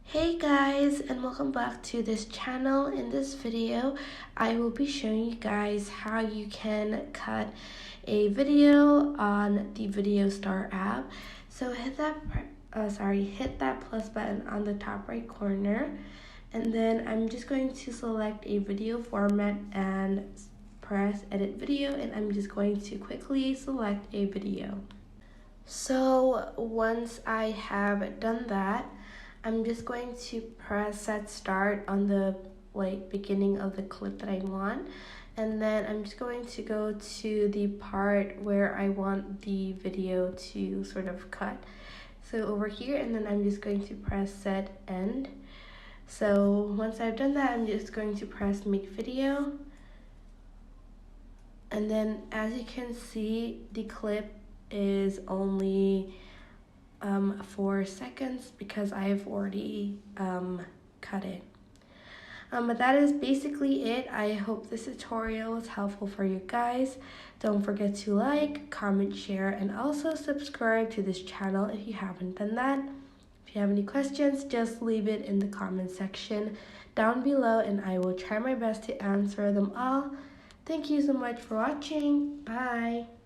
Hey guys, and welcome back to this channel. In this video I will be showing you guys how you can cut a video on the Video Star app. So hit that plus button on the top right corner, and then I'm just going to select a video format and press edit video, and I'm just going to quickly select a video. So once I have done that, I'm just going to press set start on the beginning of the clip that I want, and then I'm just going to go to the part where I want the video to sort of cut. So over here, and then I'm just going to press set end. So once I've done that, I'm just going to press make video, and then as you can see, the clip is only 4 seconds because I have already cut it. But that is basically it. I hope this tutorial was helpful for you guys. Don't forget to like, comment, share, and also subscribe to this channel if you haven't done that. If you have any questions, just leave it in the comment section down below and I will try my best to answer them all. Thank you so much for watching. Bye!